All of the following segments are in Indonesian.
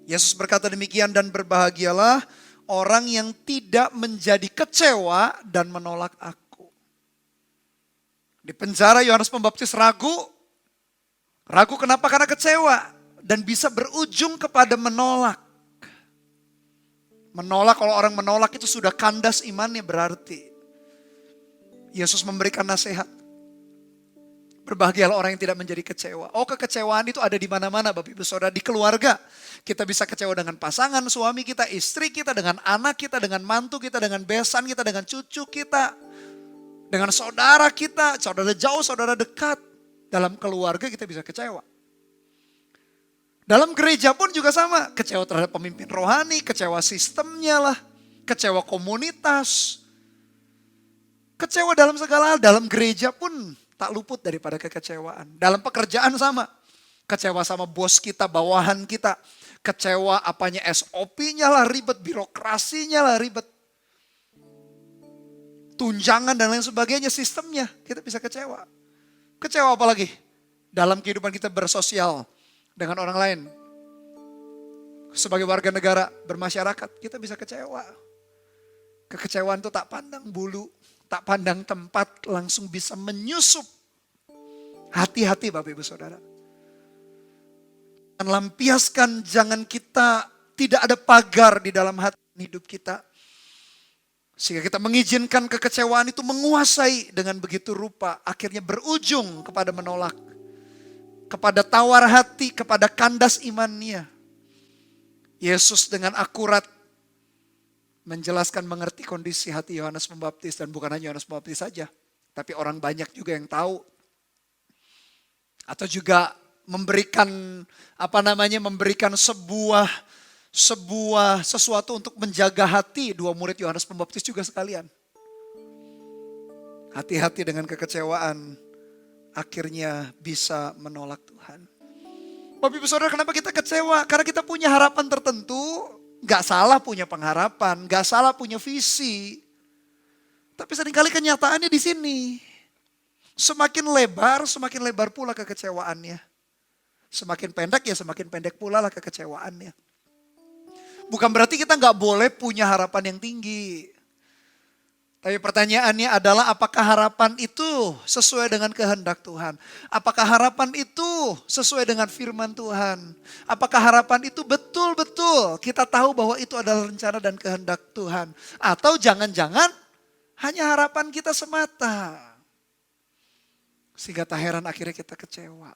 Yesus berkata demikian, dan berbahagialah orang yang tidak menjadi kecewa dan menolak aku. Di penjara Yohanes Pembaptis ragu. Ragu kenapa? Karena kecewa. Dan bisa berujung kepada menolak. Menolak, kalau orang menolak itu sudah kandas imannya berarti. Yesus memberikan nasihat. Berbahagialah orang yang tidak menjadi kecewa. Oh, kekecewaan itu ada di mana-mana Bapak Ibu Saudara. Di keluarga kita bisa kecewa dengan pasangan, suami kita, istri kita, dengan anak kita, dengan mantu kita, dengan besan kita, dengan cucu kita. Dengan saudara kita, saudara jauh, saudara dekat. Dalam keluarga kita bisa kecewa. Dalam gereja pun juga sama. Kecewa terhadap pemimpin rohani, kecewa sistemnya lah. Kecewa komunitas. Kecewa dalam segala hal. Dalam gereja pun tak luput daripada kekecewaan. Dalam pekerjaan sama. Kecewa sama bos kita, bawahan kita. Kecewa apanya SOP-nya lah ribet, birokrasinya lah ribet. Tunjangan dan lain sebagainya, sistemnya. Kita bisa kecewa. Kecewa apalagi? Dalam kehidupan kita bersosial dengan orang lain. Sebagai warga negara, bermasyarakat, kita bisa kecewa. Kekecewaan itu tak pandang bulu. Tak pandang tempat, langsung bisa menyusup. Hati-hati Bapak Ibu Saudara. Dan lampiaskan, jangan kita tidak ada pagar di dalam hati hidup kita. Sehingga kita mengizinkan kekecewaan itu menguasai dengan begitu rupa. Akhirnya berujung kepada menolak. Kepada tawar hati, kepada kandas imannya. Yesus dengan akurat menjelaskan, mengerti kondisi hati Yohanes Pembaptis, dan bukan hanya Yohanes Pembaptis saja, tapi orang banyak juga yang tahu, atau juga memberikan memberikan sesuatu untuk menjaga hati dua murid Yohanes Pembaptis juga sekalian. Hati-hati dengan kekecewaan, akhirnya bisa menolak Tuhan. Bapak Ibu Saudara, kenapa kita kecewa? Karena kita punya harapan tertentu. Gak salah punya pengharapan, gak salah punya visi. Tapi seringkali kenyataannya di sini. Semakin lebar pula kekecewaannya. Semakin pendek ya semakin pendek pula lah kekecewaannya. Bukan berarti kita gak boleh punya harapan yang tinggi. Tapi pertanyaannya adalah, apakah harapan itu sesuai dengan kehendak Tuhan? Apakah harapan itu sesuai dengan firman Tuhan? Apakah harapan itu betul-betul kita tahu bahwa itu adalah rencana dan kehendak Tuhan? Atau jangan-jangan hanya harapan kita semata? Sehingga tak heran akhirnya kita kecewa.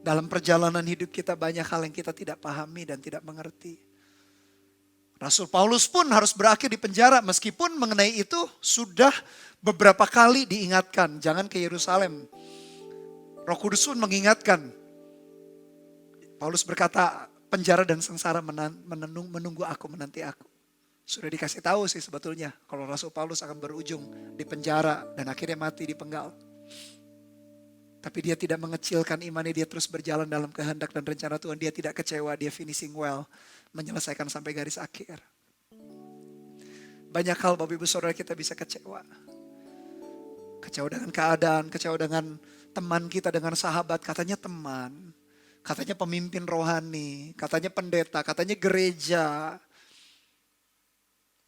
Dalam perjalanan hidup kita banyak hal yang kita tidak pahami dan tidak mengerti. Rasul Paulus pun harus berakhir di penjara, meskipun mengenai itu sudah beberapa kali diingatkan, jangan ke Yerusalem. Roh Kudus pun mengingatkan. Paulus berkata, penjara dan sengsara menunggu aku, menanti aku. Sudah dikasih tahu sih sebetulnya kalau Rasul Paulus akan berujung di penjara dan akhirnya mati di penggal. Tapi dia tidak mengecilkan imannya, dia terus berjalan dalam kehendak dan rencana Tuhan. Dia tidak kecewa, dia finishing well. Menyelesaikan sampai garis akhir. Banyak hal Bapak Ibu Saudara kita bisa kecewa. Kecewa dengan keadaan, kecewa dengan teman kita, dengan sahabat. Katanya teman, katanya pemimpin rohani, katanya pendeta, katanya gereja.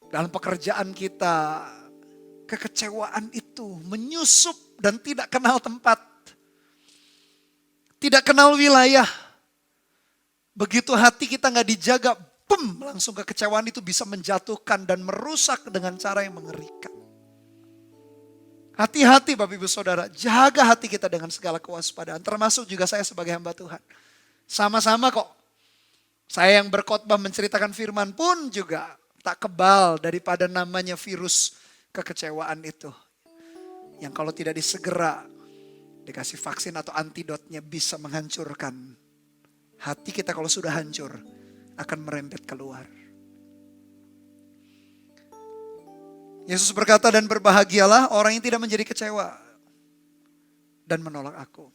Dalam pekerjaan kita, kekecewaan itu menyusup dan tidak kenal tempat. Tidak kenal wilayah. Begitu hati kita gak dijaga, langsung kekecewaan itu bisa menjatuhkan dan merusak dengan cara yang mengerikan. Hati-hati Bapak Ibu Saudara, jaga hati kita dengan segala kewaspadaan. Termasuk juga saya sebagai hamba Tuhan. Sama-sama kok. Saya yang berkhotbah menceritakan firman pun juga tak kebal daripada namanya virus kekecewaan itu. Yang kalau tidak disegera dikasih vaksin atau antidotnya bisa menghancurkan. Hati kita kalau sudah hancur akan merembet keluar. Yesus berkata, dan berbahagialah orang yang tidak menjadi kecewa dan menolak aku.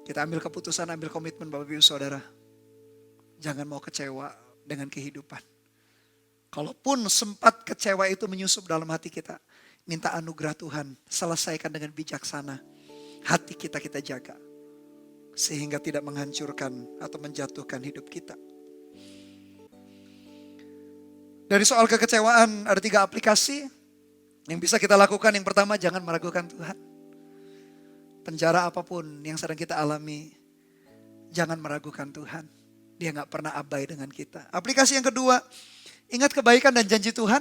Kita ambil keputusan, ambil komitmen Bapak Ibu Saudara. Jangan mau kecewa dengan kehidupan. Kalaupun sempat kecewa itu menyusup dalam hati kita, minta anugerah Tuhan, selesaikan dengan bijaksana. Hati kita jaga. sehingga tidak menghancurkan atau menjatuhkan hidup kita. Dari soal kekecewaan ada 3 aplikasi yang bisa kita lakukan. Yang pertama, jangan meragukan Tuhan. Penjara apapun yang sedang kita alami, jangan meragukan Tuhan. Dia gak pernah abai dengan kita. Aplikasi yang kedua, ingat kebaikan dan janji Tuhan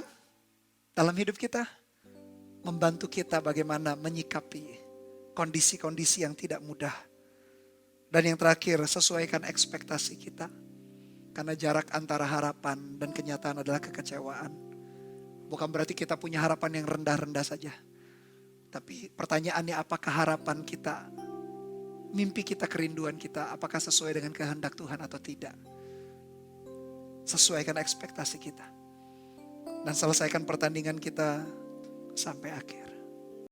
dalam hidup kita. Membantu kita bagaimana menyikapi kondisi-kondisi yang tidak mudah. Dan yang terakhir, sesuaikan ekspektasi kita. Karena jarak antara harapan dan kenyataan adalah kekecewaan. Bukan berarti kita punya harapan yang rendah-rendah saja. Tapi pertanyaannya, apakah harapan kita, mimpi kita, kerinduan kita, apakah sesuai dengan kehendak Tuhan atau tidak? Sesuaikan ekspektasi kita. Dan selesaikan pertandingan kita sampai akhir.